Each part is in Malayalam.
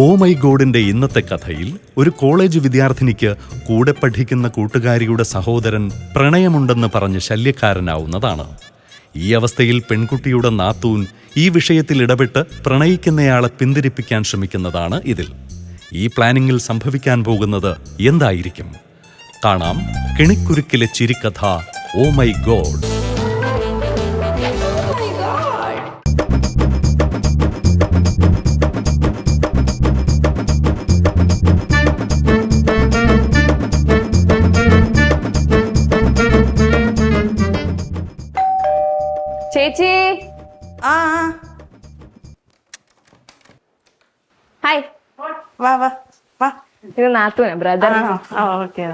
ഓ മൈ ഗോഡിന്റെ ഇന്നത്തെ കഥയിൽ ഒരു കോളേജ് വിദ്യാർത്ഥിനിക്ക് കൂടെ പഠിക്കുന്ന കൂട്ടുകാരിയുടെ സഹോദരൻ പ്രണയമുണ്ടെന്ന് പറഞ്ഞ് ശല്യക്കാരനാവുന്നതാണ്. ഈ അവസ്ഥയിൽ പെൺകുട്ടിയുടെ നാത്തൂൻ ഈ വിഷയത്തിൽ ഇടപെട്ട് പ്രണയിക്കുന്നയാളെ പിന്തിരിപ്പിക്കാൻ ശ്രമിക്കുന്നതാണ് ഇതിൽ. ഈ പ്ലാനിങ്ങിൽ സംഭവിക്കാൻ പോകുന്നത് എന്തായിരിക്കും? കാണാം കെണിക്കുരുക്കിലെ ചിരിക്കഥ ഓ മൈ ഗോഡ്. ചേച്ചി ഹായ്. വാ വാ വാ. ഇത് നാത്തൂന ബ്രദർ. ഓക്കെ.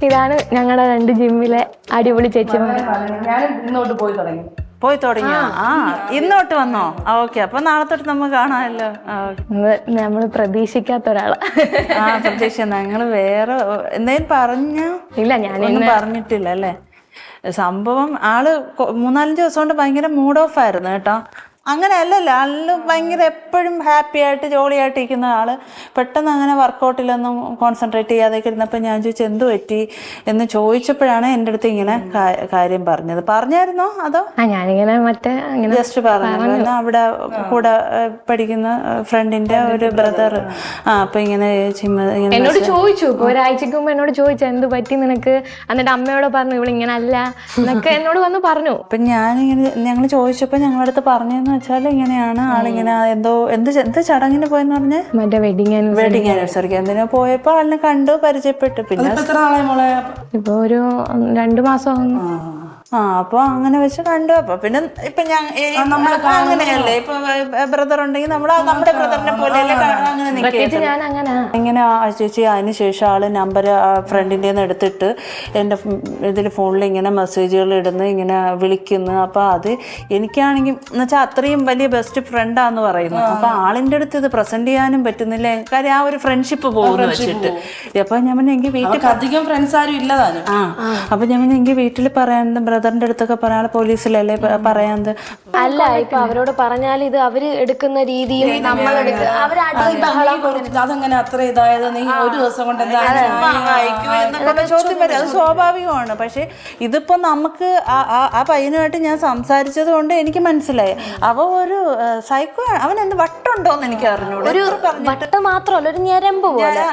ഇതാണ് ഞങ്ങളുടെ രണ്ട് ജിമ്മിലെ അടിപൊളി ചേച്ചിമാർ. ഞാൻ ഇന്നോട്ട് പോയി തുടങ്ങിയോ? ഇന്നോട്ട് വന്നോ? ഓക്കെ, അപ്പൊ നാളെ തൊട്ട് നമുക്ക് കാണാമല്ലോ. നമ്മൾ പ്രതീക്ഷിക്കാത്ത ഒരാളാ. പ്രതീക്ഷ ഞങ്ങള് വേറെ എന്തെങ്കിലും പറഞ്ഞോ? ഇല്ല, ഞാനൊന്നും പറഞ്ഞിട്ടില്ല അല്ലേ. സംഭവം ആള് 3-4 ദിവസം കൊണ്ട് ഭയങ്കര മൂഡ് ഓഫ് ആയിരുന്നു കേട്ടോ. അങ്ങനെ അല്ലല്ലോ, ആള് ഭയങ്കര എപ്പോഴും ഹാപ്പി ആയിട്ട് ജോളിയായിട്ട് ഇരിക്കുന്ന ആള് പെട്ടെന്ന് അങ്ങനെ വർക്കൗട്ടിലൊന്നും കോൺസെൻട്രേറ്റ് ചെയ്യാതെയൊക്കെ ഇരുന്നപ്പോൾ ഞാൻ ചോദിച്ചു എന്ത് പറ്റി എന്ന് ചോദിച്ചപ്പോഴാണ് എൻ്റെ അടുത്ത് ഇങ്ങനെ കാര്യം പറഞ്ഞത്. പറഞ്ഞായിരുന്നോ അതോ? ഞാനിങ്ങനെ മറ്റേ ജസ്റ്റ് പറഞ്ഞു. അവിടെ കൂടെ പഠിക്കുന്ന ഫ്രണ്ടിന്റെ ഒരു ബ്രദർ അപ്പൊ ഇങ്ങനെ എന്നോട് ചോദിച്ചു. ഒരാഴ്ചക്ക് മുമ്പ് എന്നോട് ചോദിച്ചു എന്ത് പറ്റി നിനക്ക്, എന്നിട്ട് അമ്മയോട് പറഞ്ഞു ഇവളിങ്ങനെ അല്ല എന്നൊക്കെ എന്നോട് വന്ന് പറഞ്ഞു. അപ്പൊ ഞാനിങ്ങനെ ഞങ്ങൾ ചോദിച്ചപ്പോ ഞങ്ങളുടെ അടുത്ത് പറഞ്ഞെന്ന് വെച്ചാൽ ഇങ്ങനെയാണ് ആളിങ്ങനെ എന്ത് ചടങ്ങിന് പോയെന്ന് പറഞ്ഞ് മറ്റേ വെഡിങ് ആനിവേഴ്സറിക്ക് എന്തിനാ പോയപ്പോ ആളിനെ കണ്ടു പരിചയപ്പെട്ടു. പിന്നെ ഇപ്പൊ ഒരു 2 മാസം ആവുന്നു. അപ്പൊ അങ്ങനെ വെച്ച് കണ്ടു. അപ്പൊ പിന്നെ ഇപ്പൊ അങ്ങനെയല്ലേ, ഇപ്പൊ ബ്രദർ ഉണ്ടെങ്കിൽ നമ്മുടെ ബ്രദറിനെ പോലെ ഇങ്ങനെ ചേച്ചി. അതിനുശേഷം ആള് നമ്പർ ഫ്രണ്ടിൻ്റെ എടുത്തിട്ട് എൻ്റെ ഇതിൽ ഫോണിൽ ഇങ്ങനെ മെസ്സേജുകൾ ഇടുന്നു, ഇങ്ങനെ വിളിക്കുന്നു. അപ്പൊ അത് എനിക്കാണെങ്കിൽ എന്ന് വെച്ചാൽ അത്രയും വലിയ ബെസ്റ്റ് ഫ്രണ്ടാന്ന് പറയുന്നു. അപ്പൊ ആളിൻ്റെ അടുത്ത് ഇത് പ്രസന്റ് ചെയ്യാനും പറ്റുന്നില്ല. കാര്യം ആ ഒരു ഫ്രണ്ട്ഷിപ്പ് പോകുന്നു വെച്ചിട്ട്. അപ്പൊ ഞാൻ എനിക്ക് വീട്ടിൽ അധികം ഫ്രണ്ട്സ് ആരും ഇല്ലതാണ്. അപ്പൊ ഞാൻ എനിക്ക് വീട്ടിൽ പറയാൻ ബ്രദറിന്റെ അടുത്തൊക്കെ പറയാൻ പോലീസിലല്ലേ പറയാൻ. അല്ല, ഇപ്പൊ അവരോട് പറഞ്ഞാൽ ഇത് അവര് എടുക്കുന്ന രീതിയും അതങ്ങനെ അത്ര ഇതായത് നീ ഒരു ദിവസം കൊണ്ട് ചോദ്യം വരും. അത് സ്വാഭാവികമാണ്. പക്ഷെ ഇതിപ്പോ നമുക്ക് ആ പയ്യനുമായിട്ട് ഞാൻ സംസാരിച്ചത് കൊണ്ട് എനിക്ക് മനസ്സിലായി അവ ഒരു സൈക്കോ. അവൻ എന്ത് വട്ടുണ്ടോന്ന് എനിക്ക് അറിഞ്ഞൂടാ. ഒരു വട്ടം മാത്രമല്ല, ഒരു ഞരമ്പ് പോലെ.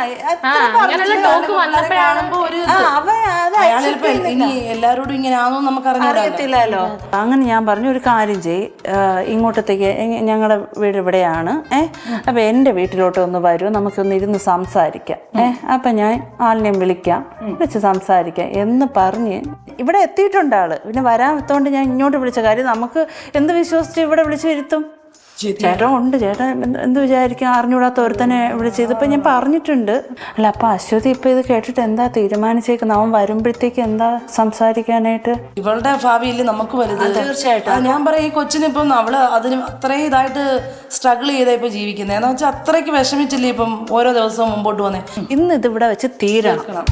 ഇനി എല്ലാരോടും ഇങ്ങനെ ആണോ നമുക്ക് അറിയത്തില്ലല്ലോ. അങ്ങനെ ഞാൻ പറഞ്ഞു ഒരു കാര്യം ചെയ്യ്, ഇങ്ങോട്ടത്തേക്ക് ഞങ്ങളുടെ വീട് ഇവിടെയാണ്. അപ്പൊ എൻ്റെ വീട്ടിലോട്ട് ഒന്ന് വരൂ, നമുക്കൊന്ന് ഇരുന്ന് സംസാരിക്കാം. അപ്പൊ ഞാൻ ആളിനെയും വിളിച്ച് സംസാരിക്കാം എന്ന് പറഞ്ഞ് ഇവിടെ എത്തിയിട്ടുണ്ട് ആള്. പിന്നെ വരാത്തോണ്ട് ഞാൻ ഇങ്ങോട്ട് വിളിച്ച കാര്യം നമുക്ക് എന്ത് വിശ്വസിച്ച് ഇവിടെ വിളിച്ചു വരുത്തും? ചേട്ടൻ ഉണ്ട്, ചേട്ടൻ എന്ത് വിചാരിക്കും? അറിഞ്ഞൂടാത്ത ഒരുത്തനെ വിളിച്ച് ഇതിപ്പോൾ ഞാൻ പറഞ്ഞിട്ടുണ്ട്. അല്ല, അപ്പം അശ്വതി ഇപ്പം ഇത് കേട്ടിട്ട് എന്താ തീരുമാനിച്ചേക്കുന്നത്? അവൻ വരുമ്പോഴത്തേക്ക് എന്താ സംസാരിക്കാനായിട്ട്? ഇവളുടെ ഭാവിയിൽ നമുക്ക് വലുത് തീർച്ചയായിട്ടും. ഞാൻ പറയും ഈ കൊച്ചിനിപ്പം അവള് അതിന് അത്രയും ഇതായിട്ട് സ്ട്രഗിൾ ചെയ്താ ഇപ്പൊ ജീവിക്കുന്നത്. എന്ന് വെച്ചാൽ അത്രയ്ക്ക് വിഷമിച്ചില്ലേ ഇപ്പം ഓരോ ദിവസവും മുമ്പോട്ട് വന്നേ. ഇന്ന് ഇതിവിടെ വെച്ച് തീരണം.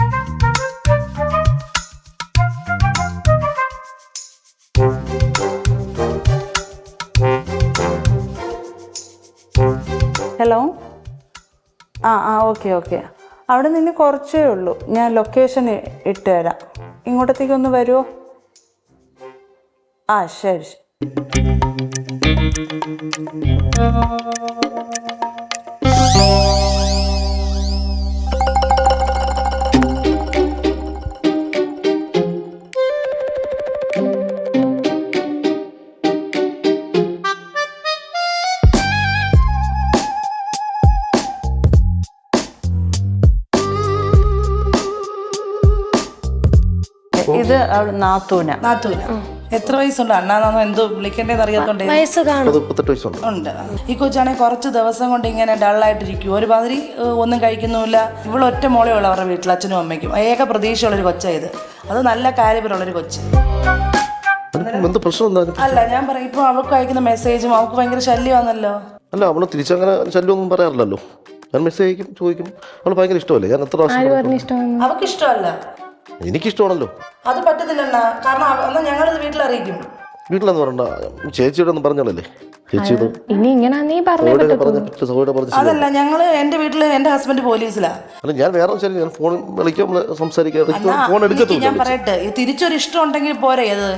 ഹലോ. ഓക്കെ. അവിടെ നിന്ന് കുറച്ചേ ഉള്ളൂ. ഞാൻ ലൊക്കേഷൻ ഇട്ട് തരാം. ഇങ്ങോട്ടത്തേക്കൊന്ന് വരുമോ? ശരി. ഇത് നാത്തൂന. എത്ര വയസ്സുണ്ട്? അണ്ണാന്നോ എന്തോ വിളിക്കേണ്ടതെന്ന് അറിയാത്തോണ്ട് ഉണ്ട്. ഈ കൊച്ചാണെങ്കിൽ കുറച്ച് ദിവസം കൊണ്ട് ഇങ്ങനെ ഡള്ളായിട്ടിരിക്കും. ഒരുമാതിരി ഒന്നും കഴിക്കുന്നുമില്ല. ഇവളൊറ്റ മോളേ ഉള്ളു അവരുടെ വീട്ടിൽ, അച്ഛനും അമ്മയ്ക്കും. ഏക പ്രതീക്ഷയുള്ളൊരു കൊച്ചായത്. അത് നല്ല കാര്യപരമുള്ളൊരു കൊച്ച്. അല്ല, ഞാൻ പറയും ഇപ്പൊ അവൾക്ക് അയക്കുന്ന മെസ്സേജും അവൾക്ക് ഭയങ്കര ശല്യമാണല്ലോ. അല്ല, അവള് തിരിച്ചങ്ങനെ ശല്യമൊന്നും പറയാറില്ലല്ലോ. ഞാൻ മെസ്സേജ് അയക്കും, ചോദിക്കും. അവൾ ഭയങ്കര ഇഷ്ടമല്ലേ, ഞാൻ എത്ര ആര് പ്രാവശ്യം പറഞ്ഞ ഇഷ്ടമാണ്? അവക്ക് ഇഷ്ടമല്ല. എനിക്കിഷ്ടമാണല്ലോ. അത് പറ്റത്തില്ല അണ്ണാ. കാരണം എന്നാൽ ഞങ്ങളിത് വീട്ടിലറിയിക്കും. വീട്ടിലെന്ന് പറഞ്ഞ ചേച്ചിയുടെ ഒന്നും പറഞ്ഞോളല്ലേ, ചേച്ചിയോട് ഇനി ഇങ്ങനെ നീ പറഞ്ഞേ പറ്റത്തുള്ളൂ. അതല്ല, ഞങ്ങള് എന്റെ വീട്ടില് എന്റെ ഹസ്ബൻഡ് പോലീസിലാ. അല്ല ഞാൻ വേറെ ശരി, ഞാൻ ഫോൺ വിളിക്കാം, സംസാരിക്കാം, ഫോൺ ഞാൻ എടുക്കത്തില്ല. പറയട്ടെ, തിരിച്ചൊരു ഇഷ്ടം ഉണ്ടെങ്കിൽ പോരെ. അത്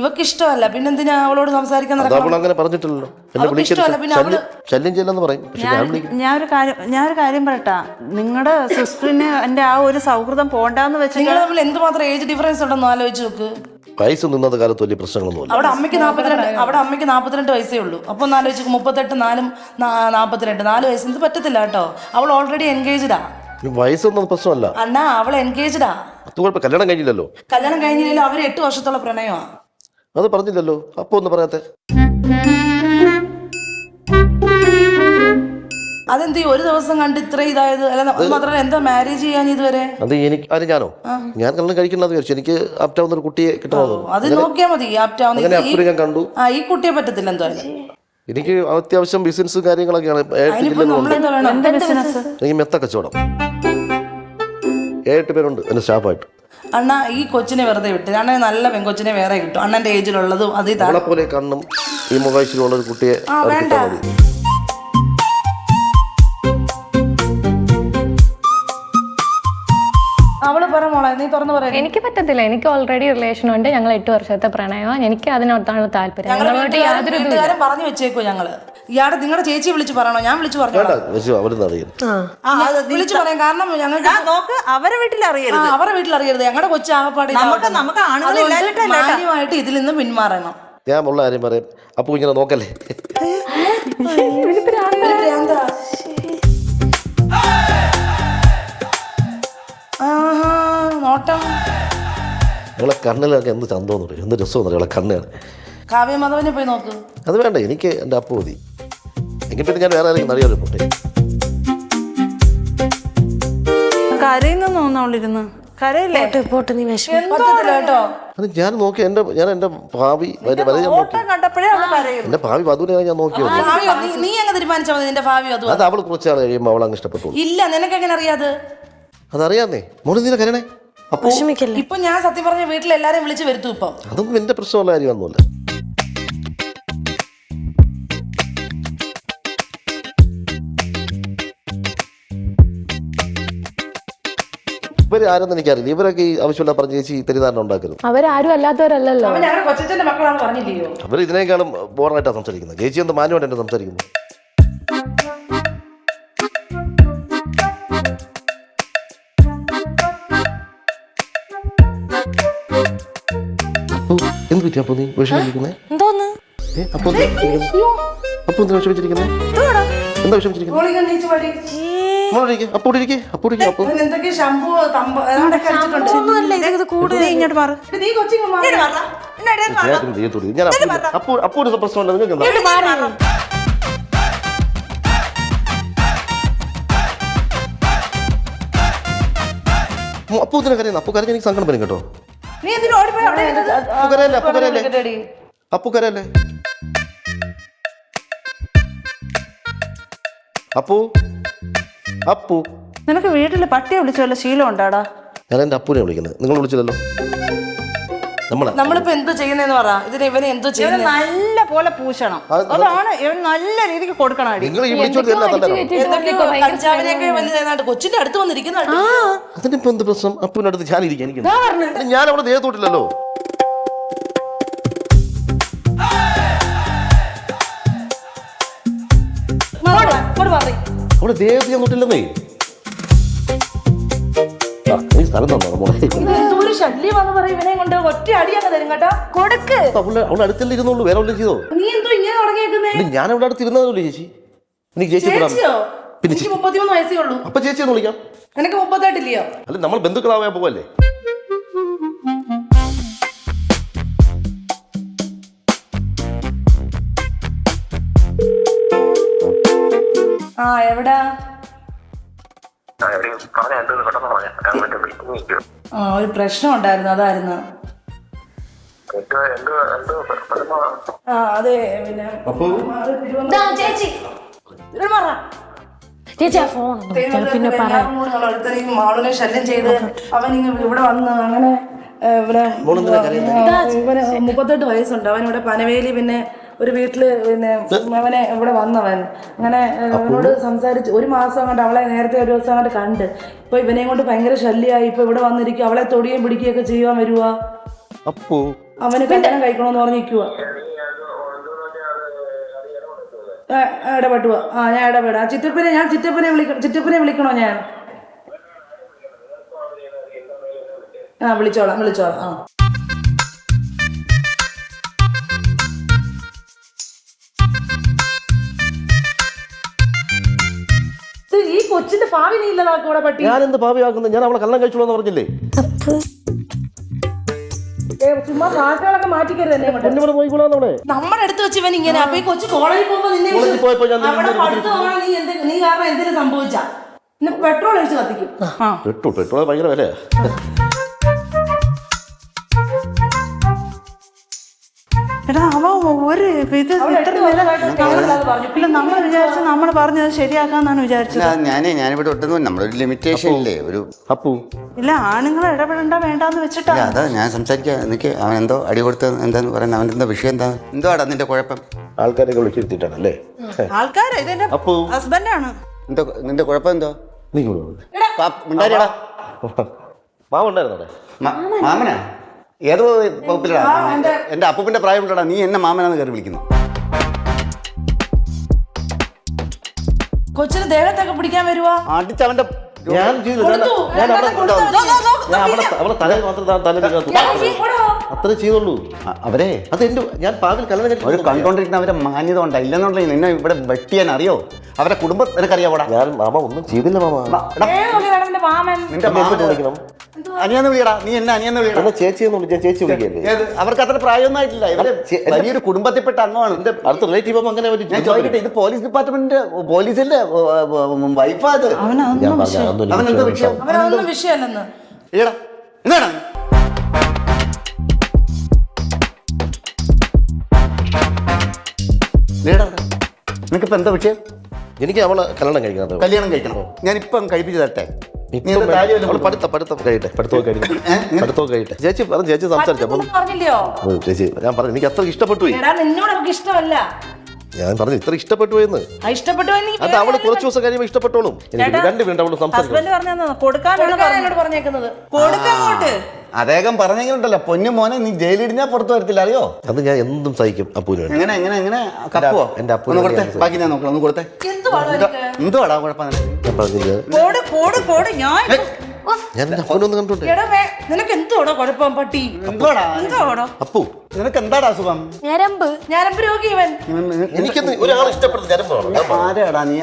ഇവക്ക് ഇഷ്ടമല്ല, പിന്നെന്തിനാ അവളോട് സംസാരിക്കാൻ നടക്കണം? അവൾ അങ്ങനെ പറഞ്ഞിട്ടില്ലല്ലോ. എന്നെ വിളിക്കരുത്, ശല്യം ചെല്ലെന്ന് പറയും. പക്ഷെ ഞാൻ വിളിക്കും. ഞാനൊരു കാര്യം പറയട്ടാ, നിങ്ങളുടെ സിസ്റ്ററിന് എൻ്റെ ആ ഒരു സൗഹൃദം പോണ്ടാന്ന് വെച്ചാൽ നിങ്ങൾ തമ്മിൽ എന്തുമാത്രം ഏജ് ഡിഫറൻസ് ഉണ്ടെന്ന് ആലോചിച്ച് നോക്ക്. വയസ്സ് നിന്നത് കാലത്ത് വലിയ പ്രശ്നങ്ങളൊന്നുമില്ല. അവിടെ അമ്മയ്ക്ക് 42 വയസ്സേ ഉള്ളൂ. അപ്പോൾ ഒന്ന് ആലോചിച്ച് 38, 4, 42, 4 വയസ്സ്. ഇത് പറ്റത്തില്ല കേട്ടോ. അവൾ ഓൾറെഡി എൻഗേജ്ഡാ. വയസ്സൊന്നും പ്രശ്നമല്ല അണ്ണാ, അവൾ എൻഗേജ്ഡാ. അത് കുഴപ്പം. കല്യാണം കഴിഞ്ഞില്ലല്ലോ. കല്യാണം കഴിഞ്ഞില്ലല്ലോ. അവർ 8 വർഷത്തോളം പ്രണയമാ. അത് പറഞ്ഞില്ലല്ലോ. അപ്പൊ ഒന്ന് പറയാത്തെ. അതെന്ത് ഒരു ദിവസം കണ്ട് ഇത്ര ഇതായത്? അല്ല, മാത്രമല്ല എന്താ മാരേജ് ചെയ്യാൻ ഇതുവരെ? അത് എനിക്ക് അത് ഞാനോ ഞാൻ കല്യാണം കഴിക്കണമെന്ന് വിചാരിച്ചു. എനിക്ക് ആപ്റ്റാവുന്ന ഒരു കുട്ടിയെ കിട്ടണമെന്ന്. അത് നോക്കിയാ മതി. അങ്ങനെ അപ്പുറം ഞാൻ കണ്ടു. ഈ കുട്ടിയെ പറ്റത്തില്ല എന്തായാലും. എനിക്ക് അത്യാവശ്യം ബിസിനസ് കാര്യങ്ങളൊക്കെയാണ്. എനിക്ക് മെത്ത കച്ചവടം. 7 പേരുണ്ട് എന്റെ സ്റ്റാഫായിട്ട്. അണ്ണ ഈ കൊച്ചിനെ വെറുതെ വിട്ട് അണ്ണൻ നല്ല പെൺകൊച്ചിനെ വേറെ കിട്ടും. അണ്ണന്റെ ഏജിലുള്ളതും അത് നമ്മളെ പോലെ കണ്ണും ഈ മുഖാഴ്ചയിലുള്ള ഒരു കുട്ടിയെ കിട്ടാൻ മതി. അവള് പറ മോളെ, നീ തുറന്നു പറയാം. എനിക്ക് പറ്റത്തില്ല. എനിക്ക് ഓൾറെഡി റിലേഷൻ ഉണ്ട്. ഞങ്ങൾ 8 വർഷത്തെ പ്രണയമാണ്. എനിക്ക് അതിനോട്ടാണ് താല്പര്യം. ഞങ്ങളോട്ട് യാതൊരു വീട്ടുകാരും പറഞ്ഞു വെച്ചേക്കോ. ഞങ്ങള് ഇയാടെ നിങ്ങളുടെ ചേച്ചി വിളിച്ച് പറയണോ? ഞാൻ വിളിച്ചു പറഞ്ഞു. വിളിച്ചു പറയാം. കാരണം ഞങ്ങൾക്ക് അവരെ വീട്ടിൽ അറിയരുത്. അവരുടെ വീട്ടിൽ അറിയരുത്. ഞങ്ങളുടെ കൊച്ചു ആകപ്പാടി മാന്യമായിട്ട് ഇതിൽ നിന്ന് പിന്മാറണം. ഞാൻ ഉള്ള കാര്യം പറയാം. അപ്പൊ ഇങ്ങനെ നോക്കല്ലേ. നോട്ടം നിങ്ങളെ കണ്ണിലൊക്കെ എന്ത് ചന്തോന്ന് പറയും, എന്ത് രസമെന്ന് പറയും. നിങ്ങളെ കണ്ണാണ്. കാവ്യമാധവനെ പോയി നോക്ക്. അത് വേണ്ട, എനിക്ക് എൻ്റെ അപ്പു മതി. എങ്കിൽ പിന്നെ ഞാൻ വേറെ ആരെങ്കിലും അറിയാലോ. പോട്ടെ. കരയുന്നു അവളിരുന്ന്. കരയില്ലേ? നീ പറ്റത്തില്ല കേട്ടോ. അത് ഞാൻ നോക്കി. ഞാൻ എന്റെ ഭാവി കണ്ടപ്പോഴേ അവള് കരയും. എന്റെ ഭാവി വധുവിനെ ഞാൻ നോക്കിയത്. നീ അങ്ങ് തീരുമാനിച്ചാൽ മതി നിന്റെ ഭാവി. അത് അവൾ കുറച്ചാൾ കഴിയുമ്പോൾ അവൾ അങ്ങ് ഇഷ്ടപ്പെട്ടു. ഇല്ല, നിനക്ക് എങ്ങനെ അറിയാതെ? അതറിയാന്നേ. മോള് നീല കരണേ. അപ്പൊ ഇപ്പൊ ഞാൻ സത്യം പറഞ്ഞ വീട്ടിൽ എല്ലാരെയും വിളിച്ച് വരുത്തും. ഇപ്പം അതൊന്നും എന്റെ പ്രശ്നമുള്ള കാര്യമൊന്നുമില്ല. ഇവര് ആരെന്ന് എനിക്കറിയില്ല. ഇവരൊക്കെ ഈ ആവശ്യമില്ല പറഞ്ഞ ചേച്ചി തെറ്റിദ്ധാരണ ഉണ്ടാക്കരുത്. അവരാരും അല്ലാത്തവരല്ലല്ലോ. ഞങ്ങളുടെ കൊച്ചച്ഛന്റെ മക്കളാണെന്ന് പറഞ്ഞില്ലയോ? അവർ ഇതിനേക്കാളും ബോറായിട്ടാണ് സംസാരിക്കുന്നത്. ചേച്ചി എന്ത് മാന്യമായിട്ട് എന്നെ സംസാരിക്കുന്നു. എന്ത് പറ്റി അപ്പൊ നീ വിഷമിച്ചിരിക്കുന്നേ? എന്തോന്ന്? അപ്പൊ എന്തിനാ വിഷമിച്ചിരിക്കുന്നേ? എന്താ വിഷമിച്ചിരിക്കുന്നത്? എന്തൊക്കെ ശംഭു ഇങ്ങോട്ട് മാറ്. അപ്പൂര് പ്രശ്നമുണ്ട്. നിങ്ങൾക്ക് അപ്പൂത്തിനെ കരയുന്നു. അപ്പു കരഞ്ഞ എനിക്ക് സങ്കടം വരും കേട്ടോ. അപ്പു കരയല്ലേ? അപ്പു അപ്പു നിനക്ക് വീട്ടില് പട്ടിയെ വിളിച്ചു വല്ല ശീലം ഉണ്ടാടാ? ഞാൻ എന്റെ അപ്പൂനെ വിളിക്കുന്നത്. നിങ്ങൾ വിളിച്ചില്ലല്ലോ. നമ്മളിപ്പോ എന്തോ ചെയ്യുന്നതെന്ന് പറ. ഇതിന് ഇവനെ എന്തോ ചെയ്യുന്നത്? നല്ല പോലെ പൂശണം. അതാണ് ഇവൻ നല്ല രീതിക്ക് കൊടുക്കണം. നിങ്ങൾ ഈ കഞ്ചാവിനെയൊക്കെ വലുതായിട്ട് കൊച്ചിന്റെ അടുത്ത് വന്നിരിക്കുന്നുണ്ട്. അതിനിപ്പോ എന്ത് പ്രശ്നം? അപ്പൂന്റെ അടുത്ത് ഞാൻ ഇരിക്കാൻ ഞാൻ അവിടെ ദേഹത്തോട്ടില്ലല്ലോ. അവിടെ ദേഹത്ത് ഞാൻ തൊട്ടില്ലെന്നേ. സ്ഥലം ഒരു ശല്യം വന്ന് പറയും. ഇവനെ കൊണ്ട് ഒറ്റ അടിയൊക്കെ തരും കേട്ടോ. കൊടുക്ക്. അവളെ അടുത്തല്ലേ ഇരുന്നുള്ളൂ, വേറെ വല്ലതും ചെയ്തോ? നീ എന്തോ ഇങ്ങനെ തുടങ്ങിയേക്കുന്നേ? ഞാൻ അവിടെ അടുത്ത് ഇരുന്നതല്ലേ ചേച്ചി. എനിക്ക് ചേച്ചി പിന്നെ 33 വയസ്സേ ഉള്ളൂ. അപ്പൊ ചേച്ചി ഒന്ന് വിളിക്കാം. എനിക്ക് 38 ഇല്ലയോ? അല്ല, നമ്മൾ ബന്ധുക്കളാവാൻ പോവല്ലേ. എവിടാ? ഒരു പ്രശ്നം ഉണ്ടായിരുന്നു, അതായിരുന്നു. അതെ. പിന്നെ ചേച്ചി ഒരുത്തരെയും മാളുനെ ശല്യം ചെയ്ത് അവൻ ഇവിടെ വന്ന് അങ്ങനെ ഇവന് 38 വയസ്സുണ്ട്. അവൻ ഇവിടെ പനവേലി പിന്നെ ഒരു വീട്ടില് പിന്നെ അവനെ ഇവിടെ വന്നവൻ അങ്ങനെ അവനോട് സംസാരിച്ച് 1 മാസം കൊണ്ട് അവളെ നേരത്തെ ഒരു ദിവസം കൊണ്ട് കണ്ട് ഇപ്പൊ ഇവനെയും കൊണ്ട് ഭയങ്കര ശല്യമായി. ഇപ്പൊ ഇവിടെ വന്നിരിക്കും, അവളെ തൊടിയും പിടിക്കുകയൊക്കെ ചെയ്യുവാൻ വരുക. അവന് കല്യാണം കഴിക്കണമെന്ന് പറഞ്ഞിരിക്കുക. ഇടപെട്ടുക. ഞാൻ ഇടപെടാം. ചിറ്റപ്പനെ വിളിക്കണോ ഞാൻ? വിളിച്ചോളാം. ഈ കൊച്ചിന്റെ ഭാവി നീ ഇല്ലതാക്കൂടെ പട്ടി. ഞാൻ എന്ത് ഭാവിയാക്കുന്നത്? ഞാൻ അവളെ കല്യാണം കഴിച്ചോളൂ പറഞ്ഞില്ലേ? ചുമ്മാ പാട്ടുകളൊക്കെ മാറ്റിക്കരുത് എന്നെ കൊണ്ട്. നമ്മുടെ അടുത്ത് വെച്ച് ഇവൻ ഇങ്ങനെ. അപ്പൊ ഈ കൊച്ചു കോളേജിൽ പോകുമ്പോ നിന്നെ അവിടെ പഠിത്തം നീ കാരണം എന്തിനു സംഭവിച്ചാ? പെട്രോൾ ഒഴിച്ച് കത്തിക്കും. പെട്രോൾ ഭയങ്കര വിലയാ. എടാ അവ ഒരു ഇത് നമ്മൾ വിചാരിച്ചു നമ്മൾ പറഞ്ഞത് ശരിയാക്കാന്നാണ് വിചാരിച്ചത്. ഞാനിവിടെ ഒട്ടുന്നു നമ്മളൊരു ലിമിറ്റേഷൻ ഇല്ലേ ഒരു അപ്പു. ഇല്ല ആണുങ്ങൾ ഇടപെടണ്ട വേണ്ടാന്ന് വെച്ചിട്ടാ. അതാ ഞാൻ സംസാരിക്കാം. എനിക്ക് അവൻ എന്തോ അടി കൊടുത്ത എന്താന്ന് പറയുന്നത്, അവൻ്റെ എന്താ വിഷയം എന്താ, എന്തോടാ നിന്റെ കുഴപ്പം? ആൾക്കാരൊക്കെ വിളിച്ചിരുത്തിട്ടാണല്ലേ? ആൾക്കാരെ ഇതെന്റെ ഹസ്ബൻഡാണ്. നിന്റെ കുഴപ്പം എന്തോ? നീ ഉണ്ടായിടാ മാവുണ്ടായിരുന്നോ? മാമനാ? ഏതോ വകുപ്പിലടാ? എന്റെ അപ്പൂപ്പിന്റെ പ്രായമുള്ളടാ, നീ എന്നെ മാമനാന്ന് കയറി വിളിക്കുന്നു. കൊച്ചിന് ദേഹത്തൊക്കെ പിടിക്കാൻ വരുവാ. അടിച്ചവന്റെ ഞാൻ അവളെ തലയിൽ മാത്രം അത്രേ ചെയ്തുള്ളൂ. അവരെ അത് എന്റെ ഞാൻ പാവിൽ കല്യാണം അവർ കണ്ടോണ്ടിരിക്കുന്ന അവരെ മാന്യത ഉണ്ടാ ഇല്ലെന്നുണ്ടെങ്കിൽ നിന്നെ ഇവിടെ വെട്ടിയാൻ അറിയോ? അവരെ കുടുംബം നിനക്കറിയാവോടാ? ഞാൻ മാമ ഒന്നും ചെയ്തില്ല മാമ. നിന്റെ മാമൻ വിളിക്കണം. അനിയാന്ന് വിളിയടാ. നീ എന്നെ അനിയാന്ന് വിളിയടാ. ചേച്ചി ചേച്ചി വിളിക്കല്ലേ? അവർക്ക് അത്ര പ്രായമൊന്നും ആയിട്ടില്ല. ഇവര് വലിയൊരു കുടുംബത്തിൽപ്പെട്ട അംഗമാണ്. എന്റെ അടുത്ത റിലേറ്റീവ് അങ്ങനെ ഞാൻ ചോദിക്കട്ടെ, ഇത് പോലീസ് ഡിപ്പാർട്ട്മെന്റിന്റെ പോലീസിന്റെ വൈഫാ അത്? അവനെന്താ വിഷയം? അവനൊന്നും വിഷയമല്ലെന്ന്. ഇല്ലടാ എന്താണ് നിനക്കിപ്പോ എന്താ വിഷയം? എനിക്ക് അവളെ കല്യാണം കഴിക്കണം. കല്യാണം കഴിക്കണം. ഞാനിപ്പം കഴിപ്പിച്ചു തരട്ടെ. പഠിത്തം കഴിയട്ടെ. ചേച്ചി പറഞ്ഞു, ചേച്ചി സംസാരിച്ചപ്പോ ചേച്ചി ഞാൻ പറഞ്ഞു എനിക്ക് അത്ര ഇഷ്ടപ്പെട്ടു. നിന്നോട് നമുക്ക് ഇഷ്ടമല്ല. ഞാൻ പറഞ്ഞു ഇത്ര ഇഷ്ടപ്പെട്ടു എന്ന്. ഇഷ്ടപ്പെട്ടു അത് അവള് കുറച്ച് ദിവസം കഴിയുമ്പോൾ ഇഷ്ടപ്പെട്ടോളും. എനിക്ക് 2 മിനിറ്റ് അവള് സംസാരിക്കണം. അദ്ദേഹം പറഞ്ഞെങ്കിലുണ്ടല്ലോ പൊന്നു മോനെ, നീ ജയിലിടിഞ്ഞാ പുറത്തു വരത്തില്ല, അറിയോ? അത് ഞാൻ എന്തും സഹിക്കും അപ്പൂന് വേണ്ടി. എങ്ങനെ കപ്പോ എന്റെ അപ്പൂന് കൊടുത്തേ, ബാക്കി ഞാൻ നോക്കണം. ഒന്ന് കൊടുത്തേ. എന്തുവാടാ കുഴപ്പം? ഞാൻ പറഞ്ഞില്ല, ഞാൻ എന്റെ അപ്പൂനൊന്ന് കണ്ടോട്ടെ. നിനക്ക് എന്തോടാ കുഴപ്പം പട്ടി? അപ്പു നിനക്ക് എന്താടാ അസുഖം? ഞരമ്പ് രോഗി ഇവൻ. എനിക്കൊന്ന് ഒരാളെ ഇഷ്ടപ്പെടുന്ന ആരാടാ നീ?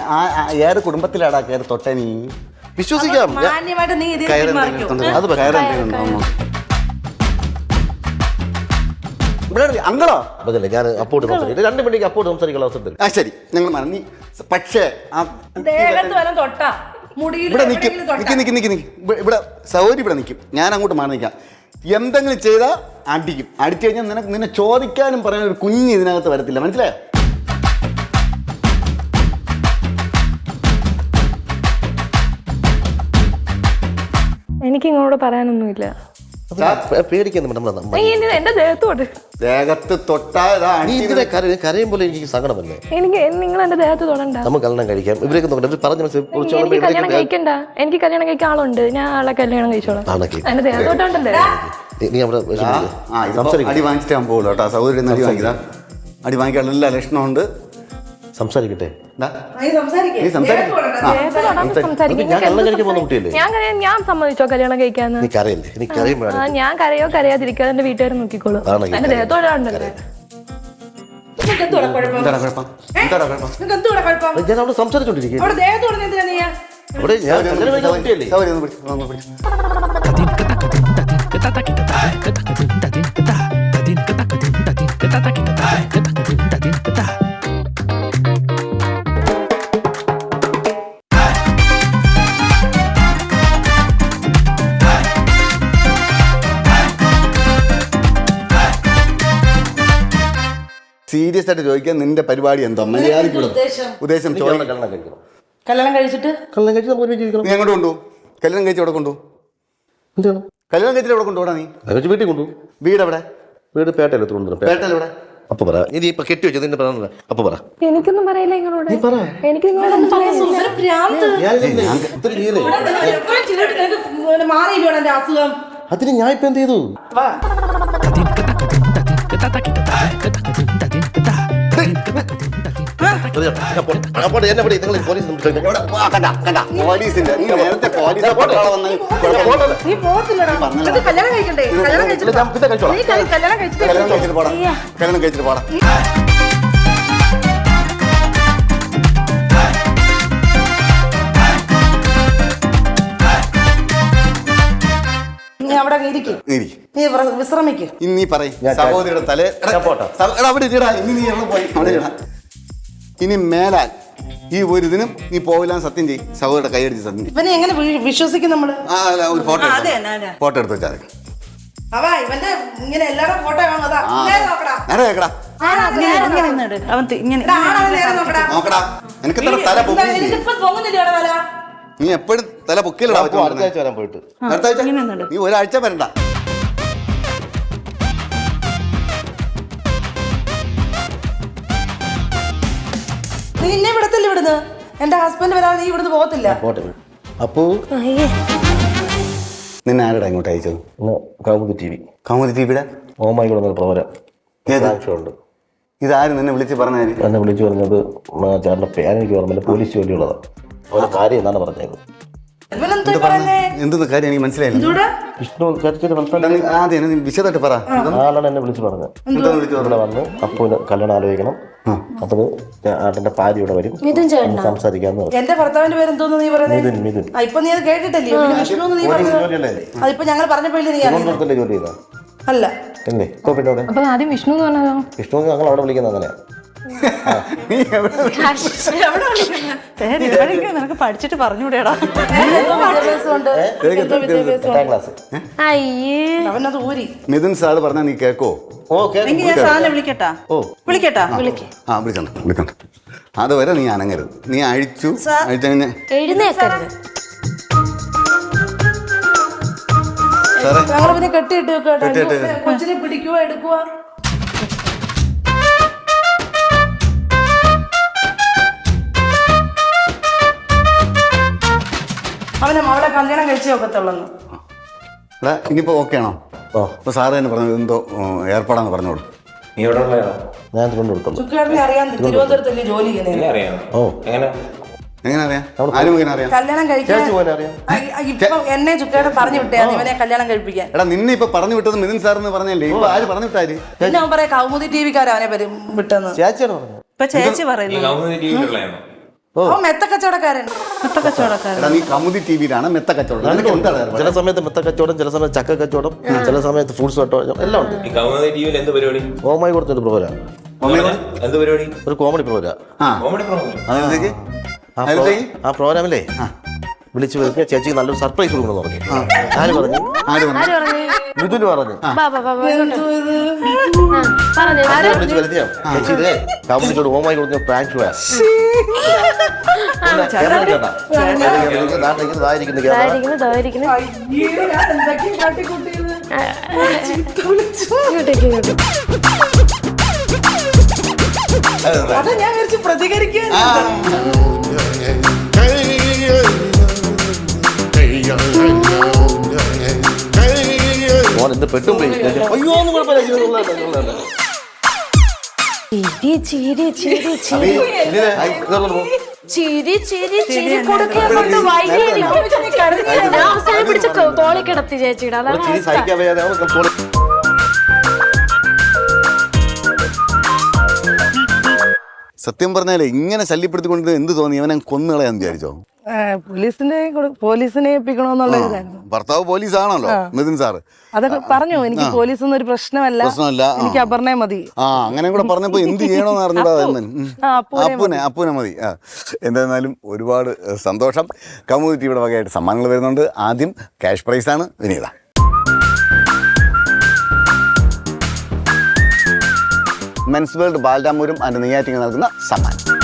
ഏത് കുടുംബത്തിലാടാ കയറി തൊട്ടേ? നീ വിശ്വസിക്കാം. മാന്യമായിട്ട് നീ ഇതിൽ അങ്ങളോ? അതല്ലേ ഞാൻ അപ്പോട്ട് സംസാരിക്കും. 2 മിനിറ്റ് അപ്പോട്ട് സംസാരിക്കാനുള്ള അവസരത്തിൽ. ശരി, നിങ്ങൾ നീ പക്ഷേ തൊട്ടാ ഇവിടെ നിൽക്കും. ഇവിടെ സൗകര്യം ഇവിടെ നിൽക്കും. ഞാൻ അങ്ങോട്ട് മാറി നിൽക്കാം. എന്തെങ്കിലും ചെയ്താൽ അടിക്കും. അടിച്ചു കഴിഞ്ഞാൽ നിന്നെ ചോദിക്കാനും പറയാൻ ഒരു കുഞ്ഞ് ഇതിനകത്ത് വരത്തില്ല, മനസ്സിലായോ? എനിക്ക് ഇങ്ങോട്ട് പറയാനൊന്നുമില്ല. പേടിക്കുന്നു. എന്റെ ദേഹത്തോട് ദേഹത്ത് തൊട്ടാ കരയുമ്പോൾ എനിക്ക് സങ്കടമല്ലേ? എനിക്ക് നിങ്ങൾ എന്റെ ദേഹത്ത് തൊടണ്ട. നമുക്ക് കല്യാണം കഴിക്കാം. ഇവരൊക്കെ എനിക്ക് കല്യാണം കഴിക്കണ്ട. എനിക്ക് കല്യാണം കഴിക്കാൻ ആളുണ്ട്. ഞാൻ ആളെ കല്യാണം കഴിച്ചോളാം. എന്റെ ദേഹത്തോട്ടല്ലേ? അടി വാങ്ങിച്ചിട്ട് ഞാൻ പോകുള്ളൂ കേട്ടോ. സൗകര്യം അടി വാങ്ങിയതാ. അടി വാങ്ങിക്കാൻ എല്ലാ ലക്ഷണമുണ്ട്. സംസാരിക്കട്ടെ. ഞാൻ സമ്മതിച്ചോ കല്യാണം കഴിക്കാന്ന്? ഞാൻ കരയോ കരയാതിരിക്കാതെ എന്റെ വീട്ടുകാർ നോക്കിക്കോളൂ. എന്റെ ദേഹത്തോടാണ്ടല്ലേ? ഞാൻ അവിടെ സംസാരിച്ചോണ്ടിരിക്കും. സീരിയസ് ആയിട്ട് ചോദിക്കാൻ നിന്റെ പരിപാടി എന്തോ? മര്യാദയ്ക്ക് ഉദ്ദേശം ചോദിക്കണം. കല്യാണം കഴിച്ചിട്ട് കല്യാണം കഴിച്ച് നമുക്ക് ഒരുമിച്ച് ജീവിക്കണം. നീ എങ്ങോട്ട് കൊണ്ടുപോകും? കല്യാണം കഴിച്ച് എവിടെ കൊണ്ടുപോകും? എന്താണ് കല്യാണം കഴിച്ചിട്ട് എവിടെ കൊണ്ടുപോടാ നീ? അത് കഴിച്ച് വീട്ടിൽ കൊണ്ടുപോകും. വീട് എവിടെ? വീട് പേട്ടയിൽ കൊണ്ടുവരും. പേട്ടയിൽ എവിടെ? അപ്പൊ പറ ഇനി ഇപ്പൊ കെട്ടി വെച്ചത് നിന്റെ പറഞ്ഞ അപ്പൊ പറ. എനിക്കൊന്നും പറയില്ല നിങ്ങളോട്. എനിക്ക് നിങ്ങളോടൊന്നും പറയാനില്ല. മാറിയില്ലോടെ എന്റെ അസുഖം. അതിന് ഞാൻ ഇപ്പൊ എന്ത് ചെയ്തു? എന്നെ വിളി, നിങ്ങൾ പോലീസ് എവിടെ? കണ്ട കണ്ട പോലീസിന്റെ നീ നേരത്തെ പോലീസ് വന്നാൽ നീ പോകത്തില്ലടാ. ഇത് കല്യാണം കഴിക്കണ്ടേ? കല്യാണം കഴിച്ചിട്ട് ഞാൻ പിന്നെ കഴിച്ചോളാം. നീ കല്യാണം കഴിച്ചിട്ട് കല്യാണം കഴിച്ചിട്ട് പോടാ. കല്യാണം കഴിച്ചിട്ട് പോടാ. നീ അവിടെ ഇരിക്കും. ഇരി. നീ വിശ്രമിക്കും. ഇനി നീ പറയും സഹോദരിയുടെ തല അവിടെ ഇരിടാ. ഇനി നീ എവിടെ പോയി അവിടെ ഇടാ. ഇനി മേലാൽ ഈ ഒരു ഇതിനും നീ പോവില്ല സത്യം ചെയ്യും. സഹോദരിയുടെ കൈയടിച്ച് സത്യം ചെയ്യും. ഇവനെ എങ്ങനെ വിശ്വസിക്കും നമ്മള്? ഒരു ഫോട്ടോ ഫോട്ടോ എടുത്ത് വെച്ചാൽ അവ ഇവന്റെ ഇങ്ങനെ എല്ലാവരുടെ ഫോട്ടോ കാണും. അതാ നേരെ നോക്കടാ. നേരെ കേക്കടാ നോക്കടാ. എനിക്ക് തല തല പൊക്കി. എനിക്കിപ്പോ പൊങ്ങുന്നില്ല തല. നീ എപ്പോഴും തല പൊക്കിയിലടാ. അടുത്ത ആഴ്ച വരാൻ പോയിട്ട് അടുത്ത ആഴ്ച നീ ഒരാഴ്ച വരണ്ട. നീ എന്നെ വിടത്തില്ല ഇവിടുന്ന്. എന്റെ ഹസ്ബൻഡ് വരാതെ നീ ഇവിടുന്ന് പോകത്തില്ല. പോട്ടെ. അപ്പോ നിന്നെ ആരുടെ ഇങ്ങോട്ട് അയച്ചത്? കൗമുദി TV. കൗമുദി ടിവിയുടെ ഓമായി കൂടെ പ്രോഗ്രാം ഉണ്ട്. ഇതാരും നിന്നെ വിളിച്ച് പറഞ്ഞാല്? എന്നെ വിളിച്ചു പറഞ്ഞത് ചേട്ടൻ്റെ പേരെനിക്ക് ഓർമ്മയില്ല, പോലീസ് ജോലിയുള്ളതാണ്. അവരുടെ കാര്യം എന്നാണ് പറഞ്ഞത്. ഇവനെന്തോ പറഞ്ഞേ? എന്തെന്ന് കാര്യം എനിക്ക് മനസ്സിലായില്ല. ഇതൂടെ വിഷ്ണു കരിച്ചിട്ട് മനസ്സിലാക്കി ആദ്യം നീ വിശദമായിട്ട് പറ. ആളാണ് എന്നെ വിളിച്ച് പറഞ്ഞത്. ഇവിടെ വന്ന് അപ്പൂന് കല്യാണം ആലോചിക്കണം. അപ്പോൾ ആട്ടൻ്റെ ഭാര്യ ഇവിടെ വരും, സംസാരിക്കാന്ന് പറഞ്ഞു. എന്റെ ഭർത്താവിന്റെ പേര് എന്തോന്ന് നീ പറയുന്നത്? മിഥുൻ. ഇപ്പൊ നീ അത് കേട്ടിട്ടല്ലേ? വിഷ്ണു എന്ന് നീ പറഞ്ഞത് അതിപ്പോ ഞങ്ങൾ പറഞ്ഞപ്പോഴേ നീ അറിയുന്നത്. തിരുവനന്തപുരത്തല്ലേ ജോലി ചെയ്താ? അല്ല അല്ലേ? ഇപ്പൊ പിന്നെ അവിടെ അപ്പൊ ആദ്യം വിഷ്ണു എന്ന് പറഞ്ഞതോ? വിഷ്ണു ഞങ്ങൾ അവിടെ വിളിക്കുന്നത് അങ്ങനെയാ. നിനക്ക് പഠിച്ചിട്ട് പറഞ്ഞുകൂടെടാ. എട്ടാം ക്ലാസ്. അയ്യേ അവനത് ഊരി. മിഥുൻ സാറ് പറഞ്ഞാൽ നീ കേക്കോ? ഞാൻ സാറിനെ വിളിക്കട്ടാ? വിളിക്കട്ടാ? ആ വിളിക്കണ്ട. അതുവരെ നീ അനങ്ങരുത്. നീ അഴിച്ചു കഴിഞ്ഞ എഴുന്നേക്കരുത്. സാറേ ഞങ്ങൾ പിന്നെ കെട്ടിയിട്ട് കൊച്ചിനെ പിടിക്കുക എടുക്കുക. അവളെ കല്യാണം കഴിച്ചേ ഒക്കത്തുള്ളൂ. എടാ ഇനിയിപ്പോ ഓക്കെ ആണോ? അപ്പൊ സാറ് തന്നെ പറഞ്ഞു എന്തോ ഏർപ്പാടാന്ന് പറഞ്ഞോളൂ. ഞാൻ തിരുവനന്തപുരത്തുള്ളൂ. ചുക്കേട്ടനെ അറിയാൻ തിരുവനന്തപുരത്തല്ലേ ജോലി ചെയ്യുന്നത്? ഓ എങ്ങനെ അറിയാം? ആരും ഇങ്ങനെ അറിയാം? കല്യാണം കഴിക്കാൻ അറിയാം. ഇപ്പൊ എന്നെ ചുക്കേട്ടൻ പറഞ്ഞു വിട്ടേ ഇവനെ കല്യാണം കഴിപ്പിക്കാൻ. എടാ നിന്നെ ഇപ്പൊ പറഞ്ഞു വിട്ടത് മിഥുൻ സാർ എന്ന് പറഞ്ഞല്ലേ? ഇപ്പൊ ആര് പറഞ്ഞു വിട്ടാര്? പിന്നെ അവൻ പറയാം കൗമുദി ടിവിക്കാരാ അവനെ വിട്ടെന്ന്. ചേച്ചിയാണ് പറഞ്ഞത്. ഇപ്പൊ ചേച്ചി പറയുന്നു അവൻ മെത്ത കച്ചവടക്കാരൻ. എടാ നീ കൗമുദി ടിവിയിലാണ് മെത്ത കച്ചവടം. നിനക്ക് എന്താണ് ഏർപ്പാട്? ചില സമയത്ത് മെത്ത കച്ചവടം, ചില സമയത്ത് ചക്ക കച്ചവടം, ചില സമയത്ത് ഫ്രൂട്ട്സ് കച്ചവടം എല്ലാം ഉണ്ട്. എന്ത് പരിപാടി? ഓമായി കൊടുത്തൊരു പ്രോഗ്രാം, എന്ത് പരിപാടി? ഒരു കോമഡി പ്രോഗ്രാം. Comedy programme. അതിലേക്ക് ആ പ്രോഗ്രാമില്ലേ വിളിച്ചു വരുത്തിയ ചേച്ചിക്ക് നല്ലൊരു സർപ്രൈസ് കൊടുക്കണം പറഞ്ഞു. ആര് പറഞ്ഞു? മിഥുന് പറഞ്ഞു. വിളിച്ചു വരുത്തിയ ചേച്ചി ഇതേ കമ്പനിയോട് ഓമായി കൊടുത്ത പ്രാങ്ക് ഷോയാ. അതാ ഞാൻ വിചാരിച്ചു പ്രതികരിക്കാൻ. എന്ത് പെട്ടും പോയി. അയ്യോ ഒന്നും കുഴപ്പമില്ല. ചിരി അവസാനം പിടിച്ച് തോളി കിടത്തി ചേച്ചിയുടെ. അതാണ് സഹിക്കാൻ വയ്യാതെ സത്യം പറഞ്ഞാലേ ഇങ്ങനെ ശല്യപ്പെടുത്തിക്കൊണ്ട് എന്ത് തോന്നി? അവനെ കൊന്നുകളയാന്ന് വിചാരിച്ചോ? പോലീസിനെ ഏൽപ്പിക്കണോന്നുള്ള ഇതായിരുന്നു. ഭർത്താവ് പോലീസാണല്ലോ മിഥുൻ സാറ്. അതൊക്കെ പറഞ്ഞു എനിക്ക് പോലീസൊന്നും ഒരു പ്രശ്നമല്ല, എനിക്ക് അപർണയെ മതി. അങ്ങനെ കൂടെ പറഞ്ഞപ്പോ എന്ത് ചെയ്യണോന്ന് അറിഞ്ഞൂടാ. അപ്പൂനെ മതി. എന്തായിരുന്നാലും ഒരുപാട് സന്തോഷം. കൗമുദി ടിവിയുടെ വകയായിട്ട് സമ്മാനങ്ങൾ വരുന്നുണ്ട്. ആദ്യം ക്യാഷ് പ്രൈസാണ് വിനീത. മെൻസ് വേൾഡ് ബാലരാമപുരം അതിന്റെ നെയ്യാറ്റിങ് നൽകുന്ന സമ്മാനം.